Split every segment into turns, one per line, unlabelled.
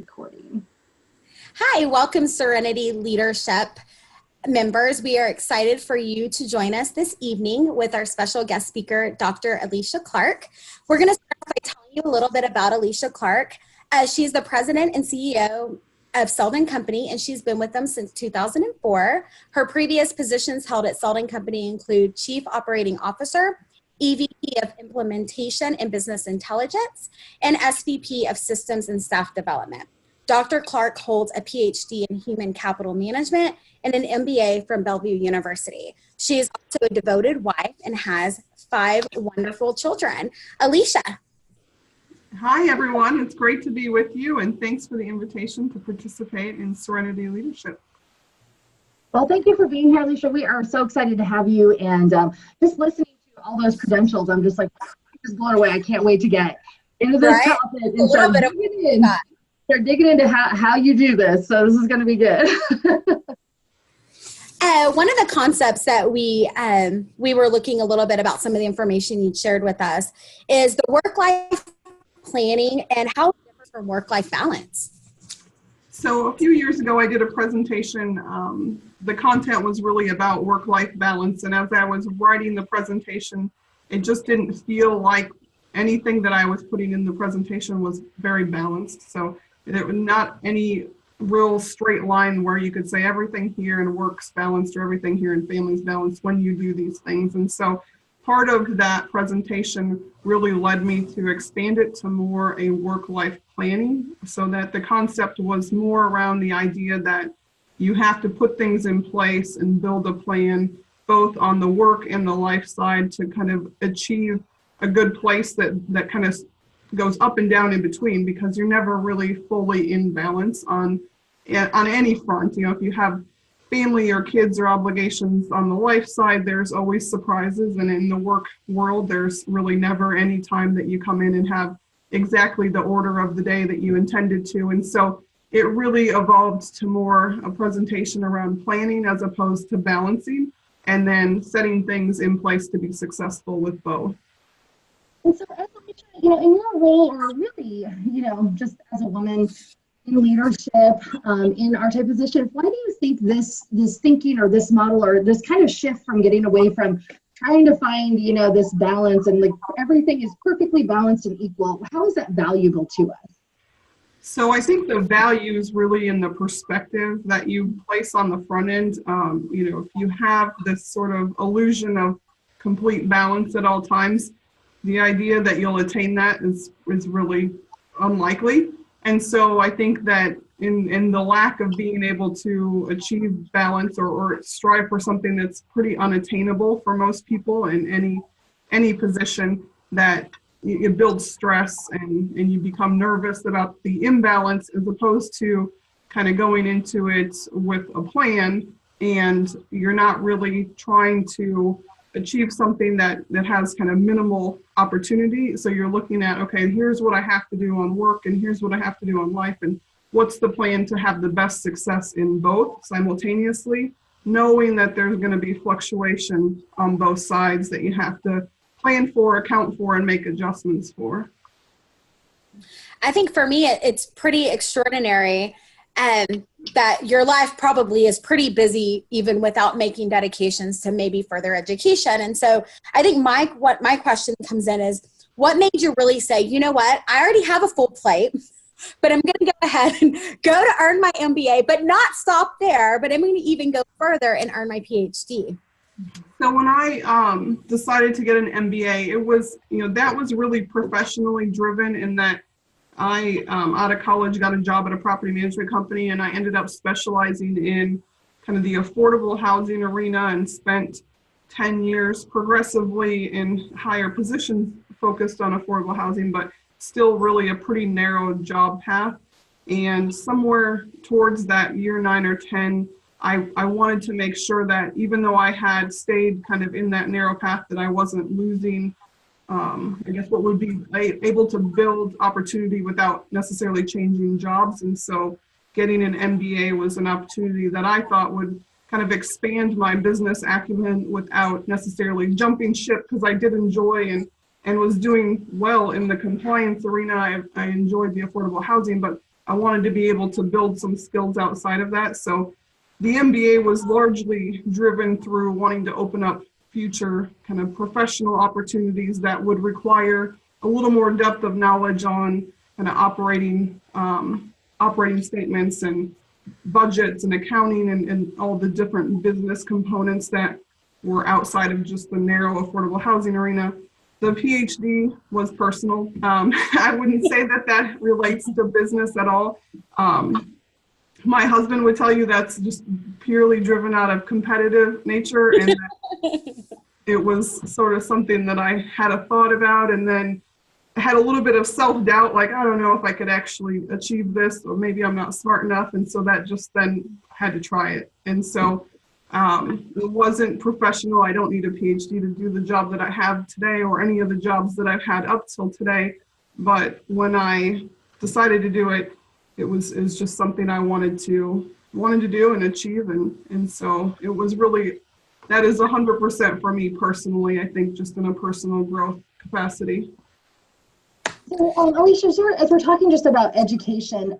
Recording.
Hi, welcome Serenity Leadership members. We are excited for you to join us this evening with our special guest speaker, Dr. Alicia Clark. We're going to start by telling you a little bit about Alicia Clark. She's the president and CEO of Selden Company, and she's been with them since 2004. Her previous positions held at Selden Company include Chief Operating Officer, EVP of Implementation and Business Intelligence, and SVP of Systems and Staff Development. Dr. Clark holds a PhD in Human Capital Management and an MBA from Bellevue University. She is also a devoted wife and has 5 wonderful children. Alicia.
Hi, everyone. It's great to be with you, and thanks for the invitation to participate in Serenity Leadership.
Well, thank you for being here, Alicia. We are so excited to have you, and just listening to all those credentials, I'm just blown away. I can't wait to get into this topic and start digging into how you do this. So this is going to be good.
One of the concepts that we were looking a little bit about some of the information you shared with us is the work-life planning and how it differs from work-life balance.
So a few years ago, I did a presentation. The content was really about work-life balance. And as I was writing the presentation, it just didn't feel like anything that I was putting in the presentation was very balanced. So there was not any real straight line where you could say everything here in work's balanced or everything here in family's balanced when you do these things. And so part of that presentation really led me to expand it to more a work-life planning, so that the concept was more around the idea that you have to put things in place and build a plan both on the work and the life side to kind of achieve a good place that kind of goes up and down in between, because you're never really fully in balance on any front. You know, if you have family or kids or obligations on the life side, there's always surprises, and in the work world, there's really never any time that you come in and have exactly the order of the day that you intended to. And so it really evolved to more a presentation around planning as opposed to balancing, and then setting things in place to be successful with both.
And so, as Alicia, in your role, or really, just as a woman in leadership, in our type of position, why do you think this thinking or this model or this kind of shift from getting away from trying to find, this balance and like everything is perfectly balanced and equal, how is that valuable to us?
So I think the value is really in the perspective that you place on the front end. If you have this sort of illusion of complete balance at all times, the idea that you'll attain that is really unlikely. And so I think that in the lack of being able to achieve balance or strive for something that's pretty unattainable for most people in any position, that it builds stress and you become nervous about the imbalance, as opposed to kind of going into it with a plan, and you're not really trying to achieve something that has kind of minimal opportunity. So you're looking at, okay, here's what I have to do on work and here's what I have to do on life, and what's the plan to have the best success in both simultaneously, knowing that there's going to be fluctuation on both sides that you have to plan for, account for, and make adjustments for.
I think for me, it's pretty extraordinary that your life probably is pretty busy even without making dedications to maybe further education. And so I think what my question comes in is, what made you really say, you know what, I already have a full plate, but I'm going to go ahead and go to earn my MBA, but not stop there, but I'm going to even go further and earn my PhD?
So when I decided to get an MBA, it was, that was really professionally driven, in that I, out of college, got a job at a property management company, and I ended up specializing in kind of the affordable housing arena and spent 10 years progressively in higher positions focused on affordable housing, but still really a pretty narrow job path. And somewhere towards that year 9 or 10, I wanted to make sure that even though I had stayed kind of in that narrow path, that I wasn't losing I guess what would be able to build opportunity without necessarily changing jobs. And so getting an MBA was an opportunity that I thought would kind of expand my business acumen without necessarily jumping ship, because I did enjoy and was doing well in the compliance arena. I enjoyed the affordable housing, but I wanted to be able to build some skills outside of that. So the MBA was largely driven through wanting to open up future kind of professional opportunities that would require a little more depth of knowledge on kind of operating statements and budgets and accounting and all the different business components that were outside of just the narrow affordable housing arena. The PhD was personal. I wouldn't say that that relates to business at all. My husband would tell you that's just purely driven out of competitive nature, and it was sort of something that I had a thought about, and then I had a little bit of self-doubt, like, I don't know if I could actually achieve this, or maybe I'm not smart enough. And so that just then I had to try it. And so it wasn't professional. I don't need a PhD to do the job that I have today or any of the jobs that I've had up till today. But when I decided to do it, it was just something I wanted to do and achieve. And so it was really, that is 100% for me personally, I think, just in a personal growth capacity.
So, Alicia, as we're talking just about education,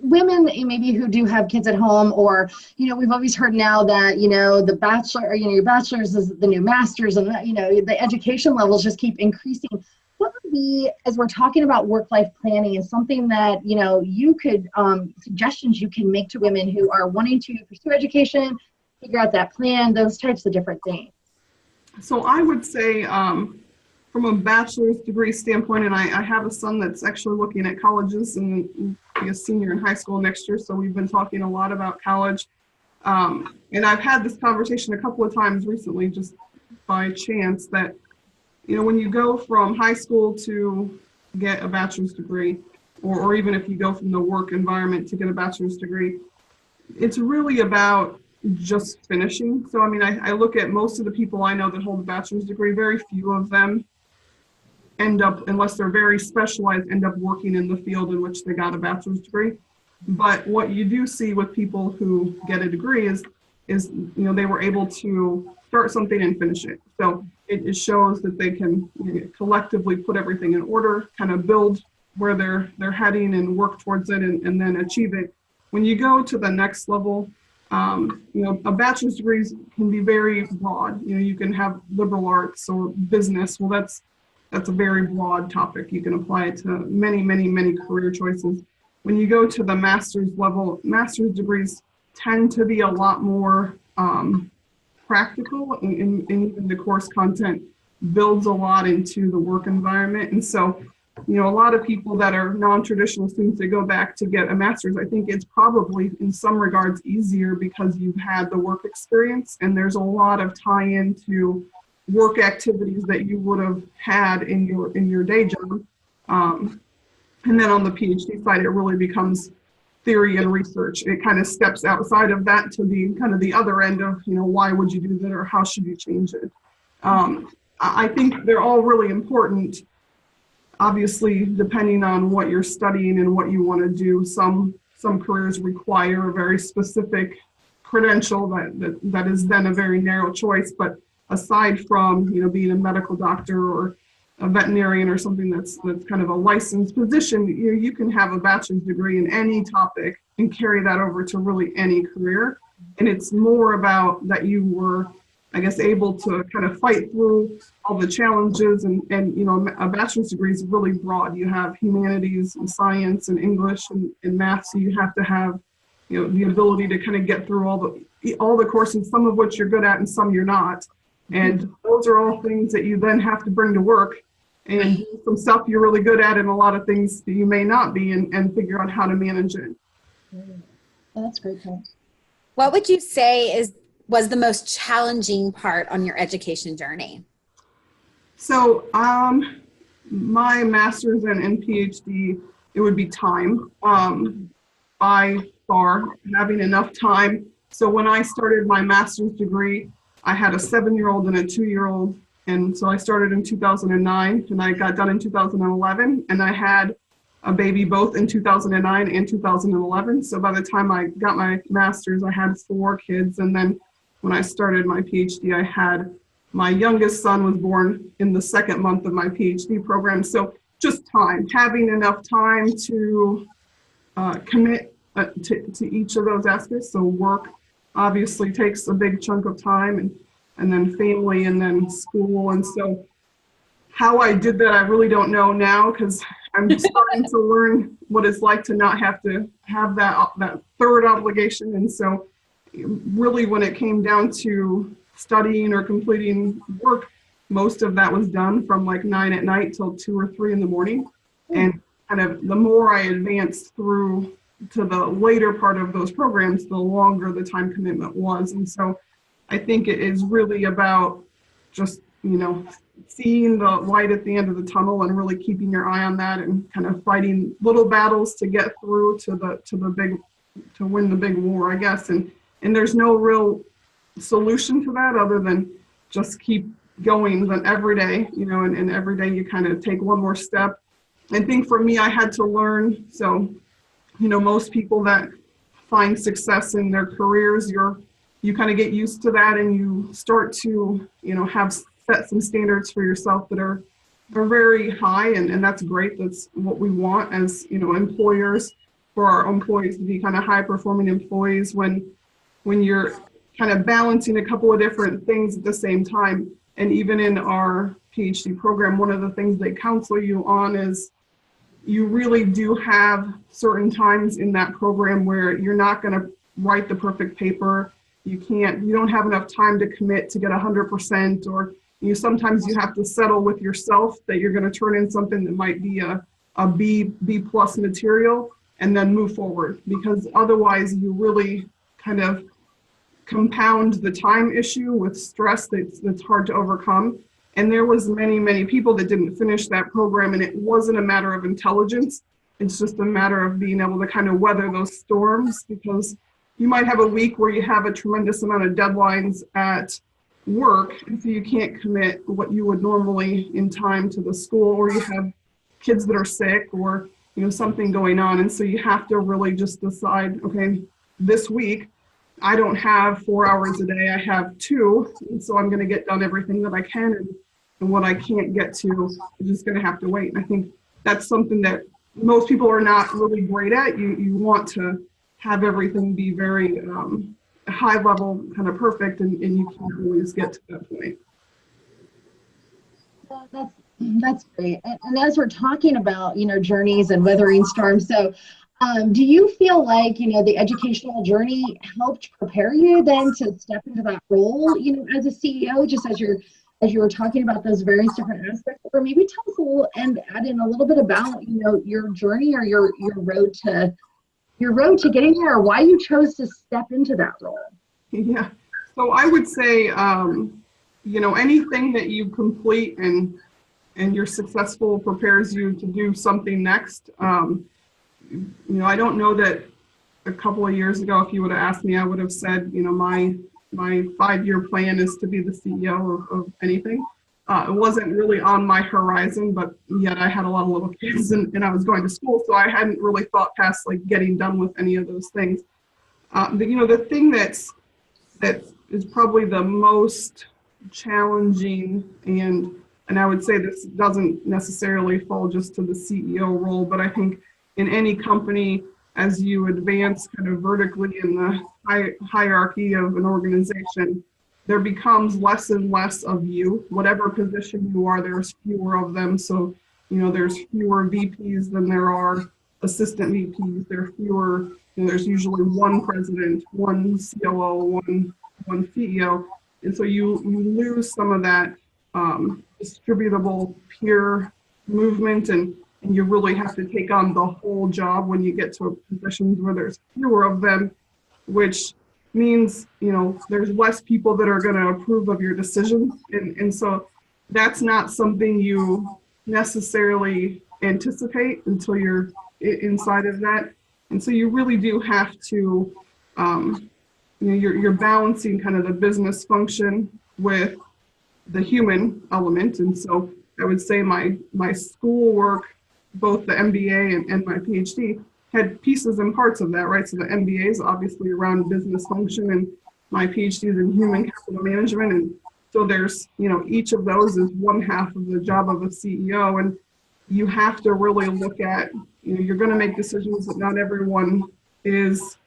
women maybe who do have kids at home, or, we've always heard now that, the bachelor, your bachelor's is the new master's, and, the education levels just keep increasing. What would be, as we're talking about work-life planning, is something that, you could, suggestions you can make to women who are wanting to pursue education, figure out that plan, those types of different things?
So I would say, from a bachelor's degree standpoint, and I have a son that's actually looking at colleges and be a senior in high school next year, so we've been talking a lot about college. And I've had this conversation a couple of times recently, just by chance, that, when you go from high school to get a bachelor's degree, or even if you go from the work environment to get a bachelor's degree, it's really about just finishing. So, I look at most of the people I know that hold a bachelor's degree, very few of them end up, unless they're very specialized, end up working in the field in which they got a bachelor's degree. But what you do see with people who get a degree is they were able to start something and finish it. So it shows that they can collectively put everything in order, kind of build where they're heading and work towards it, and then achieve it. When you go to the next level, a bachelor's degree can be very broad. You can have liberal arts or business. Well, that's a very broad topic. You can apply it to many, many, many career choices. When you go to the master's level, master's degrees tend to be a lot more practical, and even the course content builds a lot into the work environment. And so, a lot of people that are non-traditional students that go back to get a master's, I think it's probably in some regards easier because you've had the work experience, and there's a lot of tie-in to work activities that you would have had in your day job. And then on the PhD side, it really becomes theory and research. It kind of steps outside of that to be kind of the other end of, why would you do that, or how should you change it? I think they're all really important. Obviously, depending on what you're studying and what you want to do, some careers require a very specific credential that is then a very narrow choice. But aside from being a medical doctor or a veterinarian or something that's kind of a licensed position, you can have a bachelor's degree in any topic and carry that over to really any career. And it's more about that you were, I guess, able to kind of fight through all the challenges. And a bachelor's degree is really broad. You have humanities and science and English and math, so you have to have the ability to kind of get through all the courses, some of which you're good at and some you're not. And those are all things that you then have to bring to work, and some stuff you're really good at and a lot of things that you may not be, and figure out how to manage it.
Oh, that's great.
What would you say was the most challenging part on your education journey?
So my master's and PhD, it would be time. By far, having enough time. So when I started my master's degree, I had a 7-year-old and a 2-year-old. And so I started in 2009 and I got done in 2011, and I had a baby both in 2009 and 2011. So by the time I got my master's, I had 4 kids. And then when I started my PhD, I had my youngest son was born in the 2nd month of my PhD program. So just time, having enough time to commit to each of those aspects. So work obviously takes a big chunk of time, and then family, and then school. And so how I did that, I really don't know now, because I'm starting to learn what it's like to not have to have that third obligation. And so really when it came down to studying or completing work, most of that was done from like 9 at night till 2 or 3 in the morning. And kind of the more I advanced through to the later part of those programs, the longer the time commitment was. And so I think it is really about just, seeing the light at the end of the tunnel and really keeping your eye on that, and kind of fighting little battles to get through to win the big war, I guess. And there's no real solution to that other than just keep going then every day, and every day you kind of take one more step. I think for me, I had to learn. So, most people that find success in their careers, you kind of get used to that, and you start to, have set some standards for yourself that are very high, and that's great. That's what we want as, employers, for our employees to be kind of high performing employees. When you're kind of balancing a couple of different things at the same time. And even in our PhD program, one of the things they counsel you on is you really do have certain times in that program where you're not going to write the perfect paper. You don't have enough time to commit to get 100%, or sometimes you have to settle with yourself that you're going to turn in something that might be a B plus material, and then move forward, because otherwise you really kind of compound the time issue with stress that's hard to overcome. And there was many people that didn't finish that program, and it wasn't a matter of intelligence. It's just a matter of being able to kind of weather those storms, because you might have a week where you have a tremendous amount of deadlines at work, and so you can't commit what you would normally in time to the school, or you have kids that are sick, or something going on. And so you have to really just decide, okay, this week I don't have 4 hours a day, I have 2, and so I'm going to get done everything that I can, and what I can't get to, I'm just going to have to wait. And I think that's something that most people are not really great at. You want to have everything be very high level, kind of perfect, and you can't always get to that point.
That's great. And as we're talking about, journeys and weathering storms, so do you feel like, the educational journey helped prepare you then to step into that role, as a CEO, just as you were talking about those various different aspects? Or maybe tell us a little and add in a little bit about, your journey, or your road to getting there, or why you chose to step into that role.
Yeah. So I would say, anything that you complete and you're successful prepares you to do something next. I don't know that a couple of years ago, if you would have asked me, I would have said, my 5-year plan is to be the CEO of anything. It wasn't really on my horizon, but yet I had a lot of little kids, and I was going to school, so I hadn't really thought past like getting done with any of those things. The thing that is probably the most challenging, and I would say this doesn't necessarily fall just to the CEO role, but I think in any company, as you advance kind of vertically in the hierarchy of an organization, there becomes less and less of you. Whatever position you are, there's fewer of them. So, there's fewer VPs than there are assistant VPs. There are fewer, there's usually one president, one COO, one CEO. And so you lose some of that distributable peer movement, and you really have to take on the whole job when you get to positions where there's fewer of them, which means, there's less people that are going to approve of your decisions. And so that's not something you necessarily anticipate until you're inside of that. And so you really do have to, you're balancing kind of the business function with the human element. And so I would say my schoolwork, both the MBA and my PhD, had pieces and parts of that, right? So the MBA is obviously around business function, and my PhD is in human capital management. And so there's, each of those is one half of the job of a CEO. And you have to really look at, you're going to make decisions that not everyone is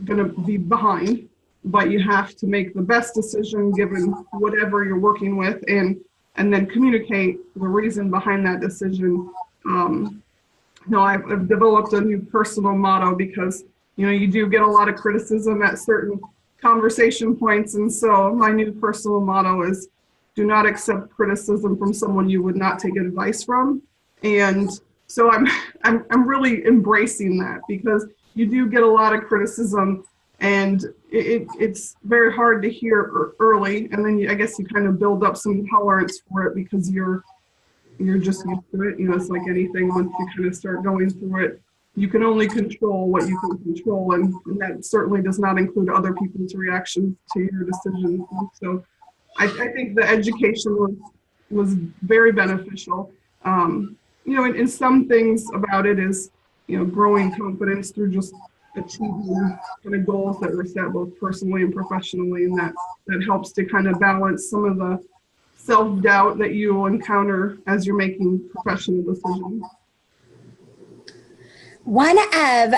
going to be behind, but you have to make the best decision given whatever you're working with, and then communicate the reason behind that decision. I've developed a new personal motto because, you do get a lot of criticism at certain conversation points. And so my new personal motto is, do not accept criticism from someone you would not take advice from. And so I'm really embracing that, because you do get a lot of criticism, and it's very hard to hear early. And then I guess you kind of build up some tolerance for it because you're just used to it. It's like anything, once you kind of start going through it, you can only control what you can control. And that certainly does not include other people's reactions to your decisions. And so I think the education was very beneficial. And some things about it is, growing confidence through just achieving kind of goals that were set both personally and professionally. And that helps to kind of balance some of the self-doubt that you will encounter as you're making professional decisions.
One of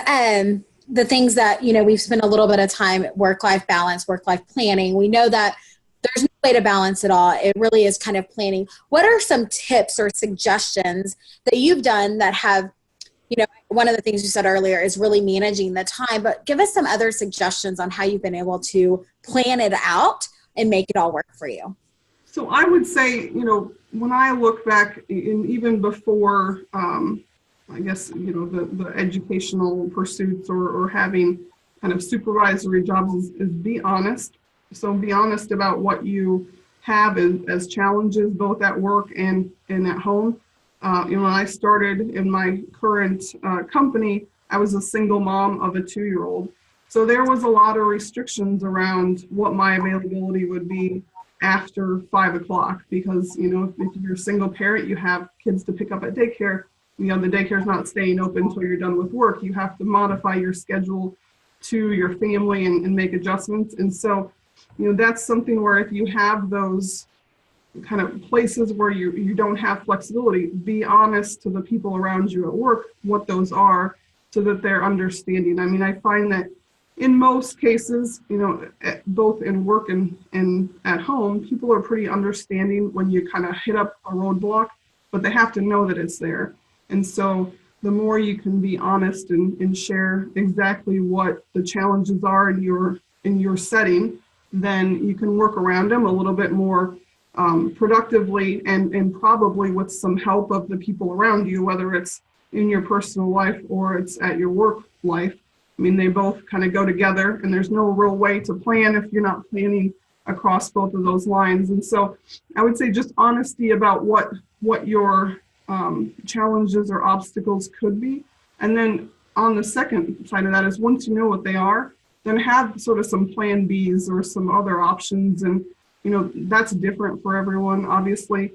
the things that, we've spent a little bit of time, work-life balance, work-life planning. We know that there's no way to balance it all. It really is kind of planning. What are some tips or suggestions that you've done that have, one of the things you said earlier is really managing the time, but give us some other suggestions on how you've been able to plan it out and make it all work for you.
So I would say, when I look back, and even before, I guess, the educational pursuits or having kind of supervisory jobs is be honest. So be honest about what you have as challenges, both at work and at home. When I started in my current company, I was a single mom of a 2-year-old. So there was a lot of restrictions around what my availability would be after 5 o'clock, because, if you're a single parent, you have kids to pick up at daycare, the daycare's not staying open until you're done with work. You have to modify your schedule to your family and make adjustments. And so, that's something where if you have those kind of places where you don't have flexibility, be honest to the people around you at work what those are, so that they're understanding. I mean, I find that in most cases, both in work and at home, people are pretty understanding when you kind of hit up a roadblock, but they have to know that it's there. And so the more you can be honest and share exactly what the challenges are in your setting, then you can work around them a little bit more productively, and probably with some help of the people around you, whether it's in your personal life or it's at your work life. I mean, they both kind of go together, and there's no real way to plan if you're not planning across both of those lines. And so I would say just honesty about what your challenges or obstacles could be. And then on the second side of that is, once you know what they are, then have sort of some plan Bs or some other options. And, that's different for everyone. Obviously,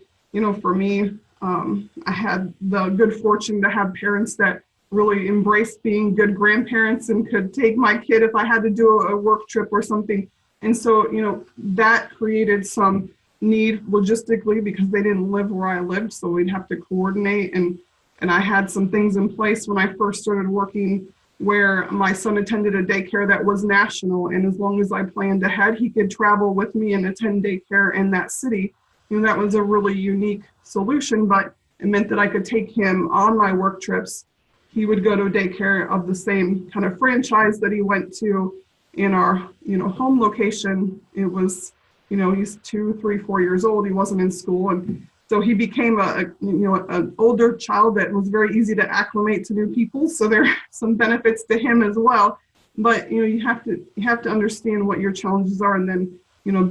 for me, I had the good fortune to have parents that really embraced being good grandparents and could take my kid if I had to do a work trip or something. And so, that created some need logistically, because they didn't live where I lived, so we'd have to coordinate. And I had some things in place when I first started working where my son attended a daycare that was national, and as long as I planned ahead, he could travel with me and attend daycare in that city. That was a really unique solution, but it meant that I could take him on my work trips. He would go to daycare of the same kind of franchise that he went to in our, home location. It was, he's 2, 3, 4 years old. He wasn't in school. And so he became an older child that was very easy to acclimate to new people. So there are some benefits to him as well. But, you have to understand what your challenges are, and then,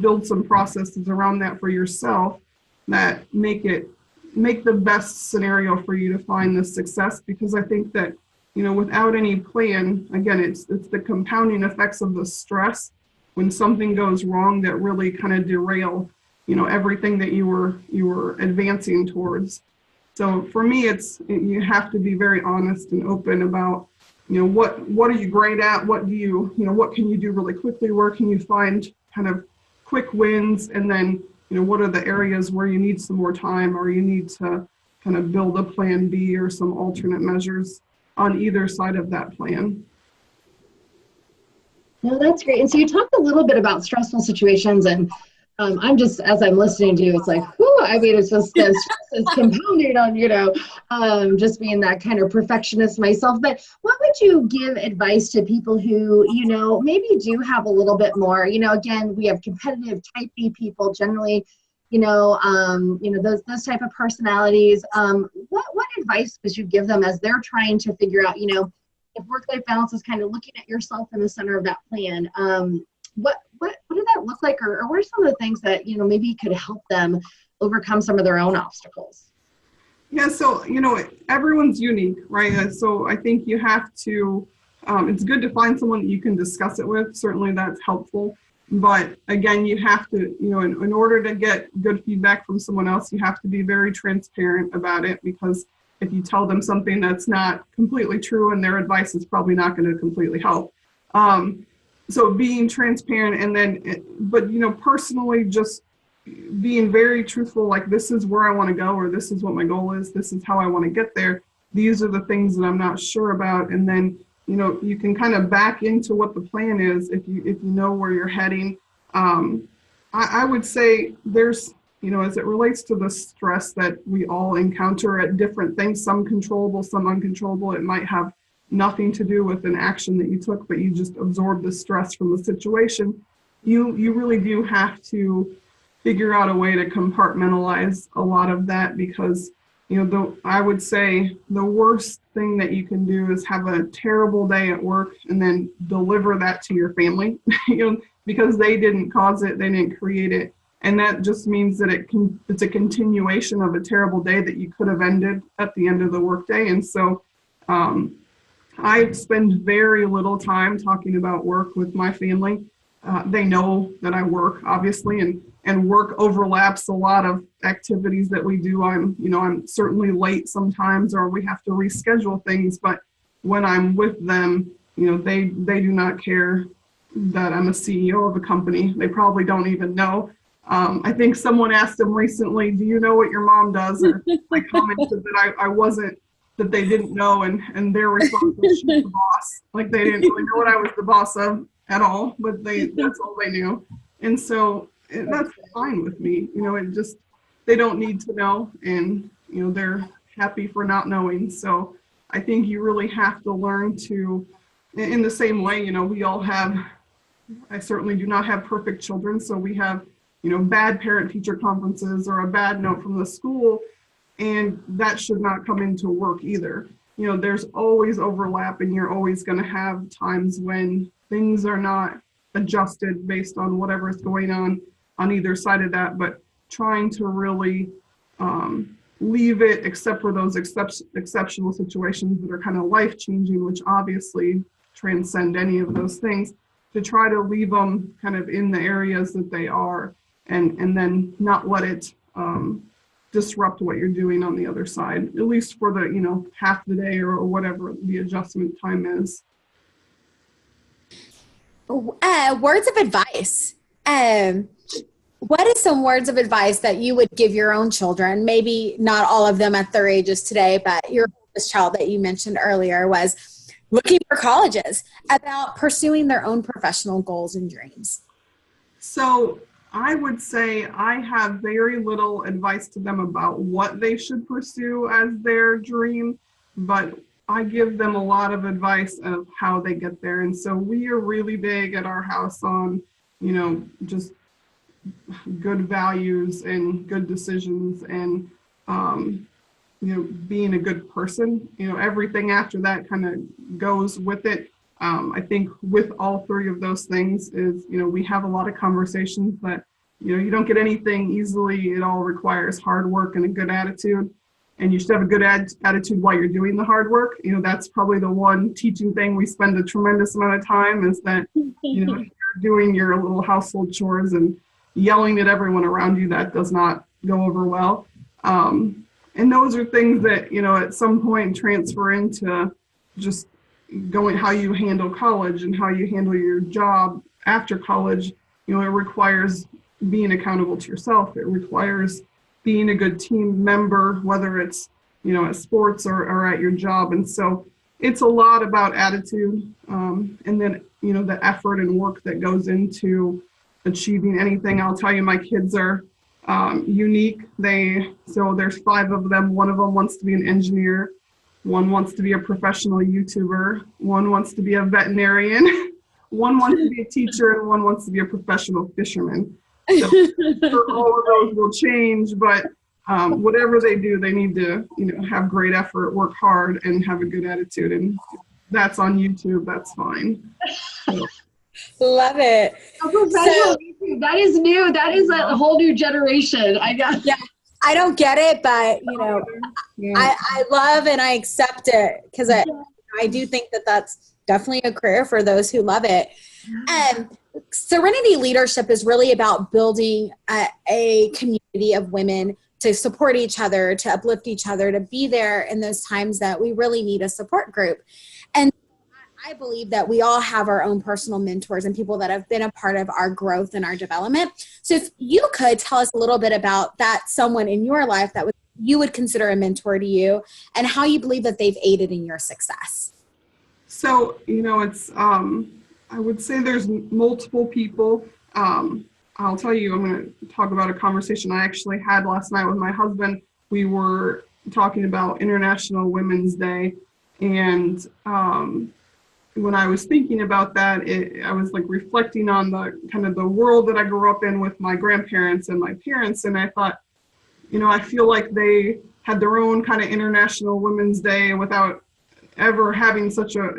build some processes around that for yourself that make the best scenario for you to find the success. Because I think that, without any plan, again, it's the compounding effects of the stress when something goes wrong that really kind of derail, everything that you were advancing towards. So for me, you have to be very honest and open about, what are you great at? What do what can you do really quickly? Where can you find kind of quick wins? And then, what are the areas where you need some more time, or you need to kind of build a plan B or some alternate measures on either side of that plan.
No, that's great. And so you talked a little bit about stressful situations, and I'm just, as I'm listening to you, it's like, whew, I mean, it's just the stress is compounded on, just being that kind of perfectionist myself. But what would you give advice to people who, maybe do have a little bit more, again, we have competitive type B people generally, those type of personalities. What advice would you give them as they're trying to figure out, if work-life balance is kind of looking at yourself in the center of that plan? What did that look like, or what are some of the things that maybe could help them overcome some of their own obstacles?
Yeah, so everyone's unique, right? So I think you have to. It's good to find someone that you can discuss it with. Certainly, that's helpful. But again, you have to, in order to get good feedback from someone else, you have to be very transparent about it, because if you tell them something that's not completely true and their advice is probably not going to completely help. So being transparent, and then, but personally, just being very truthful, like, this is where I want to go, or this is what my goal is, this is how I want to get there. These are the things that I'm not sure about. And then, you can kind of back into what the plan is if you know where you're heading. I would say there's, as it relates to the stress that we all encounter at different things, some controllable, some uncontrollable. It might have nothing to do with an action that you took, but you just absorbed the stress from the situation. You really do have to figure out a way to compartmentalize a lot of that, because I would say the worst thing that you can do is have a terrible day at work and then deliver that to your family, because they didn't cause it, they didn't create it. And that just means that it's a continuation of a terrible day that you could have ended at the end of the workday. And so I spend very little time talking about work with my family. They know that I work, obviously, and work overlaps a lot of activities that we do. I'm certainly late sometimes, or we have to reschedule things. But when I'm with them, they do not care that I'm a CEO of a company. They probably don't even know. I think someone asked them recently, "Do you know what your mom does?" Or I commented that I wasn't, that they didn't know, and their response was, "She's the boss." Like, they didn't really know what I was the boss of at all, but that's all they knew. And so that's fine with me. It just, they don't need to know, and they're happy for not knowing. So I think you really have to learn to, in the same way, we all have, I certainly do not have perfect children, so we have bad parent-teacher conferences or a bad note from the school, and that should not come into work either. There's always overlap, and you're always going to have times when things are not adjusted based on whatever is going on either side of that, but trying to really leave it, except for those exceptional situations that are kind of life-changing, which obviously transcend any of those things, to try to leave them kind of in the areas that they are, and then not let it disrupt what you're doing on the other side, at least for the half the day or whatever the adjustment time is.
Words of advice. What is some words of advice that you would give your own children? Maybe not all of them at their ages today, but your oldest child that you mentioned earlier was looking for colleges, about pursuing their own professional goals and dreams.
So I would say I have very little advice to them about what they should pursue as their dream, but I give them a lot of advice of how they get there. And so we are really big at our house on, just good values and good decisions, and, being a good person. Everything after that kind of goes with it. I think with all three of those things is, we have a lot of conversations that, you don't get anything easily. It all requires hard work and a good attitude. And you should have a good attitude while you're doing the hard work. That's probably the one teaching thing we spend a tremendous amount of time, is that, if you're doing your little household chores and yelling at everyone around you, that does not go over well. And those are things that, at some point transfer into just how you handle college and how you handle your job after college. It requires being accountable to yourself. It requires being a good team member, whether it's at sports or at your job. And so it's a lot about attitude, and then, the effort and work that goes into achieving anything. I'll tell you, my kids are unique. So there's 5 of them. One of them wants to be an engineer. One wants to be a professional YouTuber. One wants to be a veterinarian. One wants to be a teacher, and one wants to be a professional fisherman. So all of those will change, but whatever they do, they need to, have great effort, work hard, and have a good attitude. And that's on YouTube. That's fine. So.
Love it.
That is new. That is a whole new generation. I guess.
Yeah, I don't get it, but
Yeah.
I love and I accept it because I do think that that's definitely a career for those who love it. Serenity Leadership is really about building a community of women to support each other, to uplift each other, to be there in those times that we really need a support group. And I believe that we all have our own personal mentors and people that have been a part of our growth and our development. So if you could tell us a little bit about that, someone in your life that you would consider a mentor to you, and how you believe that they've aided in your success.
So, it's, I would say there's multiple people. I'll tell you, I'm going to talk about a conversation I actually had last night with my husband. We were talking about International Women's Day. And when I was thinking about that, I was like reflecting on the kind of the world that I grew up in with my grandparents and my parents. And I thought, I feel like they had their own kind of International Women's Day without ever having such a,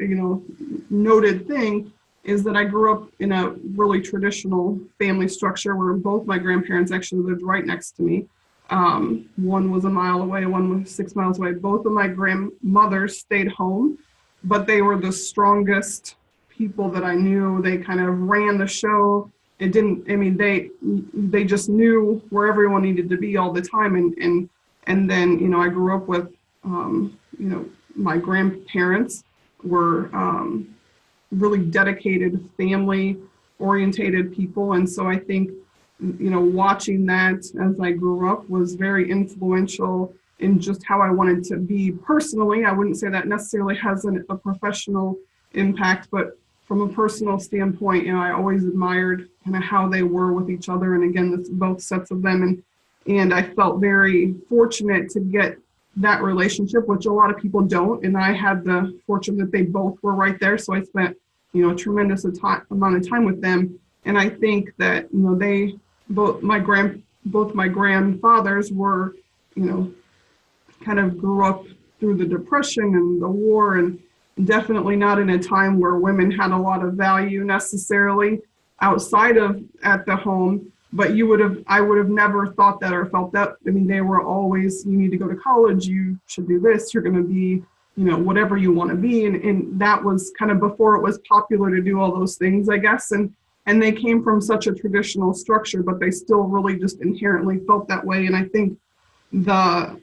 noted thing. Is that I grew up in a really traditional family structure where both my grandparents actually lived right next to me. One was a mile away, one was 6 miles away. Both of my grandmothers stayed home, but they were the strongest people that I knew. They kind of ran the show. They just knew where everyone needed to be all the time. And then, I grew up with, my grandparents were, really dedicated, family-orientated people. And so I think, watching that as I grew up was very influential in just how I wanted to be personally. I wouldn't say that necessarily has a professional impact, but from a personal standpoint, I always admired kind of how they were with each other. And again, that's both sets of them. And I felt very fortunate to get that relationship, which a lot of people don't. And I had the fortune that they both were right there. So I spent a tremendous amount of time with them. And I think that, both my grandfathers were, kind of grew up through the Depression and the war, and definitely not in a time where women had a lot of value necessarily outside of at the home. But I would have never thought that or felt that. They were always, you need to go to college, you should do this, you're going to be, whatever you want to be. And that was kind of before it was popular to do all those things, I guess. And they came from such a traditional structure, but they still really just inherently felt that way. And I think the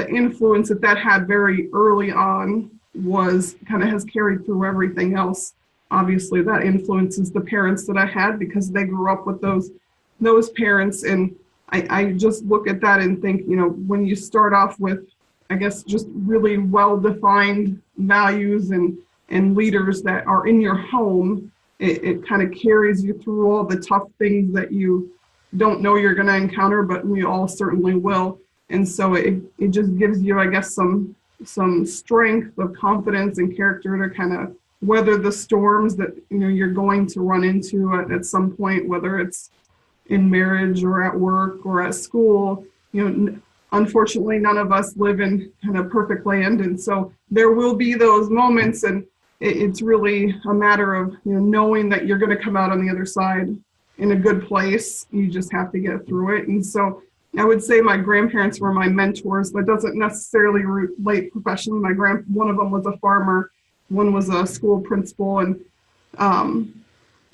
influence that had very early on was kind of has carried through everything else. Obviously, that influences the parents that I had because they grew up with those parents. And I just look at that and think, when you start off with, I guess, just really well-defined values and leaders that are in your home, it kind of carries you through all the tough things that you don't know you're going to encounter, but we all certainly will. And so it just gives you, I guess, some strength of confidence and character to kind of weather the storms that, you're going to run into at some point, whether it's in marriage or at work or at school. Unfortunately, none of us live in kind of perfect land. And so there will be those moments, and it's really a matter of, knowing that you're going to come out on the other side in a good place. You just have to get through it. And so I would say my grandparents were my mentors. That doesn't necessarily relate professionally. One of them was a farmer, one was a school principal, and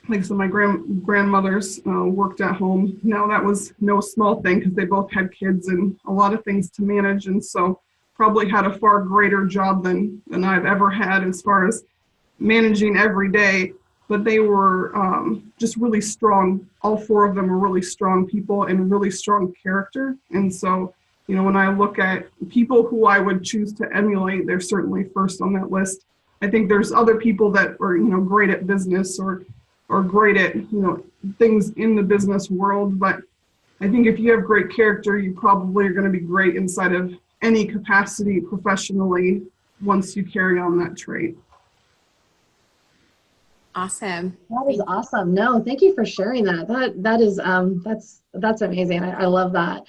like I said, my grandmothers worked at home. Now that was no small thing because they both had kids and a lot of things to manage, and so probably had a far greater job than I've ever had as far as managing every day. But they were just really strong. All 4 of them were really strong people and really strong character. And so when I look at people who I would choose to emulate, they're certainly first on that list. I think there's other people that are, great at business or great at, things in the business world. But I think if you have great character, you probably are going to be great inside of any capacity professionally once you carry on that trait.
Awesome.
That is awesome. No, thank you for sharing that. That is that's amazing. I love that.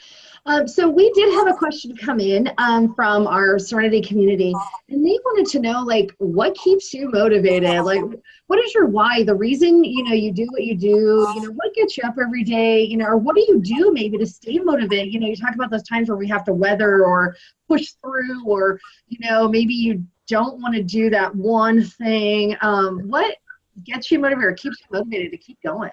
So we did have a question come in from our Serenity community, and they wanted to know, like, what keeps you motivated? Like, what is your why? The reason you do what you do. What gets you up every day? Or what do you do maybe to stay motivated? You talk about those times where we have to weather or push through, or maybe you don't want to do that one thing. What gets you motivated or keeps you motivated to keep going?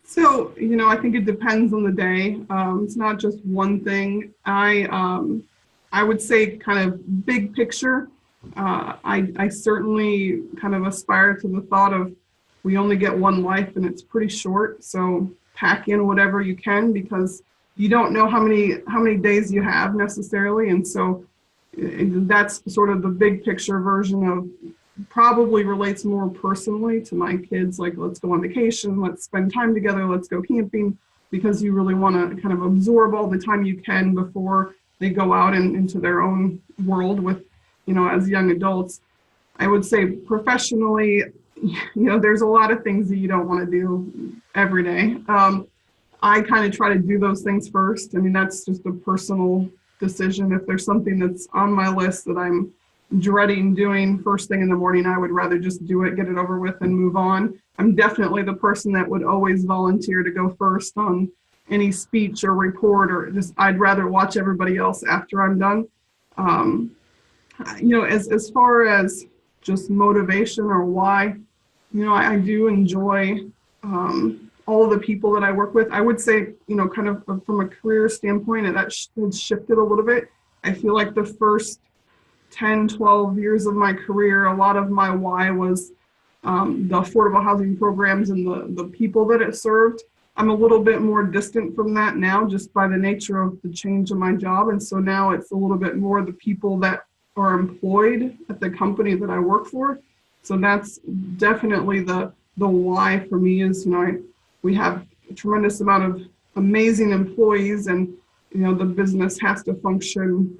So, I think it depends on the day. It's not just one thing. I would say kind of big picture. I certainly kind of aspire to the thought of we only get one life and it's pretty short. So pack in whatever you can, because you don't know how many days you have necessarily. And so that's sort of the big picture version of, probably relates more personally to my kids, like, let's go on vacation, let's spend time together, let's go camping, because you really want to kind of absorb all the time you can before they go out and into their own world with, as young adults. I would say professionally, there's a lot of things that you don't want to do every day. I kind of try to do those things first. I mean, that's just a personal decision. If there's something that's on my list that I'm dreading doing first thing in the morning, I would rather just do it, get it over with, and move on. I'm definitely the person that would always volunteer to go first on any speech or report, or just I'd rather watch everybody else after I'm done. As far as just motivation or why, I do enjoy all of the people that I work with. I would say, kind of from a career standpoint, and that has shifted a little bit. I feel like the first 10, 12 years of my career, a lot of my why was the affordable housing programs and the people that it served. I'm a little bit more distant from that now, just by the nature of the change of my job. And so now it's a little bit more the people that are employed at the company that I work for. So that's definitely the why for me is, we have a tremendous amount of amazing employees, and, the business has to function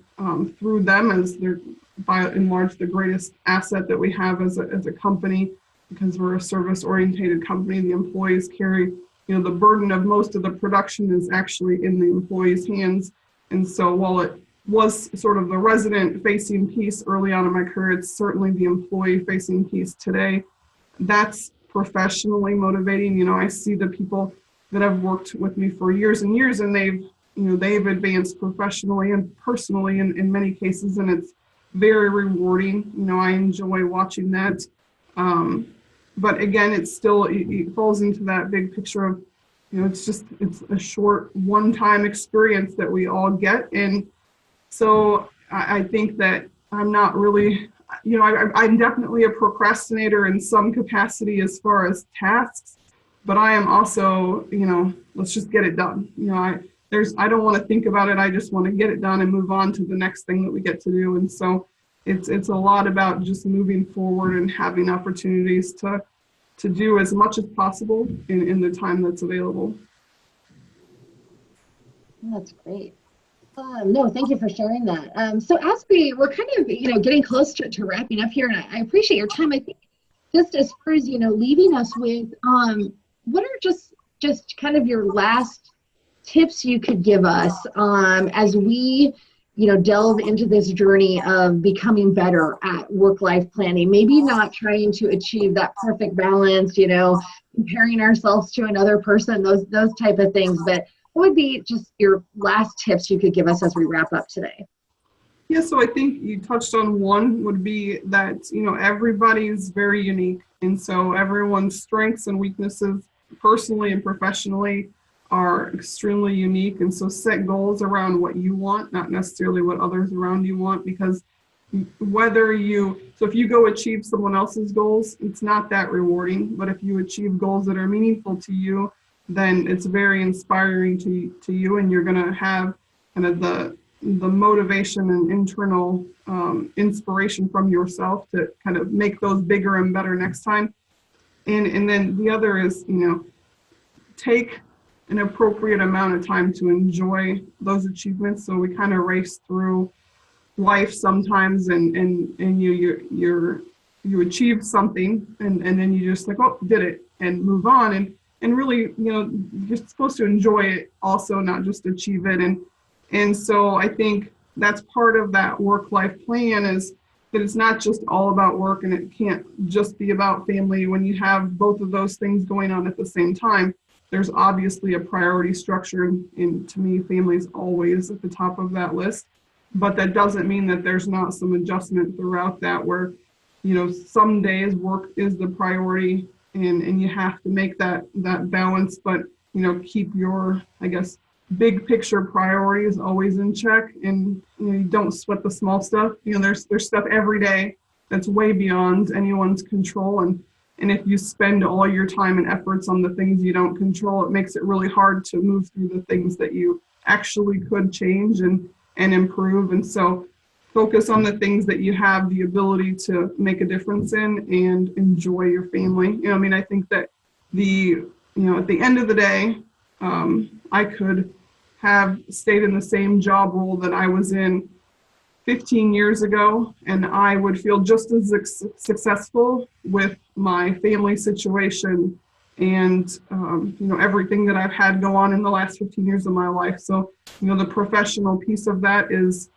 through them, as they're by and large the greatest asset that we have as a company, because we're a service-oriented company. The employees carry, the burden of most of the production is actually in the employees' hands. And so while it was sort of the resident-facing piece early on in my career, it's certainly the employee-facing piece today. That's professionally motivating. I see the people that have worked with me for years and years, and they've advanced professionally and personally in many cases, and it's very rewarding. I enjoy watching that. But again, it falls into that big picture of, it's a short one-time experience that we all get. And so I think that I'm not really, I'm definitely a procrastinator in some capacity as far as tasks, but I am also, let's just get it done. I don't want to think about it. I just want to get it done and move on to the next thing that we get to do. And so it's a lot about just moving forward and having opportunities to do as much as possible in the time that's available.
That's great. No, thank you for sharing that. So as we're kind of, getting close to wrapping up here, and I appreciate your time. I think just as far as, leaving us with, what are just kind of your last tips you could give us as we, delve into this journey of becoming better at work-life planning, maybe not trying to achieve that perfect balance, comparing ourselves to another person, those type of things. But what would be just your last tips you could give us as we wrap up today?
Yeah, so I think you touched on one would be that, everybody's very unique. And so everyone's strengths and weaknesses personally and professionally are extremely unique. And so set goals around what you want, not necessarily what others around you want, because if you go achieve someone else's goals, it's not that rewarding. But if you achieve goals that are meaningful to you, then it's very inspiring to you, and you're going to have kind of the motivation and internal inspiration from yourself to kind of make those bigger and better next time. And then the other is, take an appropriate amount of time to enjoy those achievements. So we kind of race through life sometimes, and you achieve something, and then you just like, oh, did it, and move on. And really, you're supposed to enjoy it also, not just achieve it. And so I think that's part of that work-life plan, is that it's not just all about work, and it can't just be about family. When you have both of those things going on at the same time, there's obviously a priority structure, and to me, family is always at the top of that list. But that doesn't mean that there's not some adjustment throughout that, where, some days work is the priority, and you have to make that balance, but, keep your, I guess, big picture priorities always in check, and you don't sweat the small stuff. There's stuff every day that's way beyond anyone's control, and if you spend all your time and efforts on the things you don't control, it makes it really hard to move through the things that you actually could change and improve. And so focus on the things that you have the ability to make a difference in, and enjoy your family. I think that at the end of the day, I could have stayed in the same job role that I was in 15 years ago, and I would feel just as successful with my family situation and everything that I've had go on in the last 15 years of my life. So the professional piece of that is,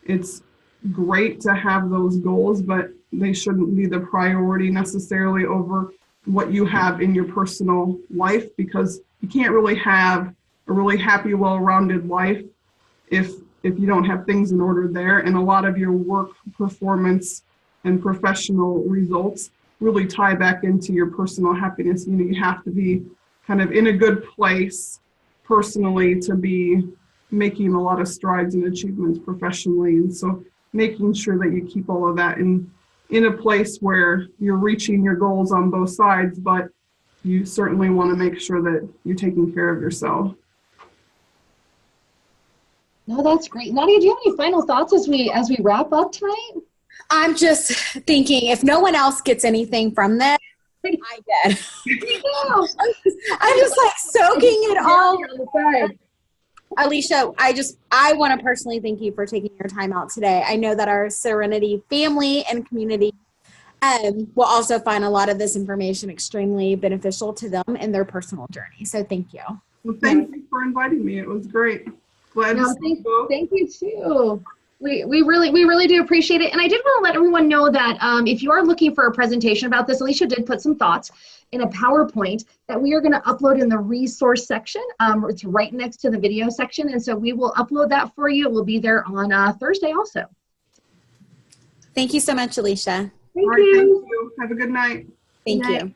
it's great to have those goals, but they shouldn't be the priority necessarily over what you have in your personal life, because you can't really have a really happy, well-rounded life if you don't have things in order there. And a lot of your work performance and professional results really tie back into your personal happiness. You have to be kind of in a good place personally to be making a lot of strides and achievements professionally. And so making sure that you keep all of that in a place where you're reaching your goals on both sides, but you certainly want to make sure that you're taking care of yourself.
No, that's great. Nadia, do you have any final thoughts as we wrap up tonight?
I'm just thinking, if no one else gets anything from this, I did. I'm just like soaking it all. Alicia, I want to personally thank you for taking your time out today. I know that our Serenity family and community will also find a lot of this information extremely beneficial to them in their personal journey. So thank you.
Well, thank you for inviting me. It was great. Glad to see you.
Thank you too. We really do appreciate it. And I did want to let everyone know that if you are looking for a presentation about this, Alicia did put some thoughts in a PowerPoint that we are going to upload in the resource section. It's right next to the video section. And so we will upload that for you. It will be there on Thursday also.
Thank you so much, Alicia.
Thank you.
Thank you. Have a good night.
Thank you.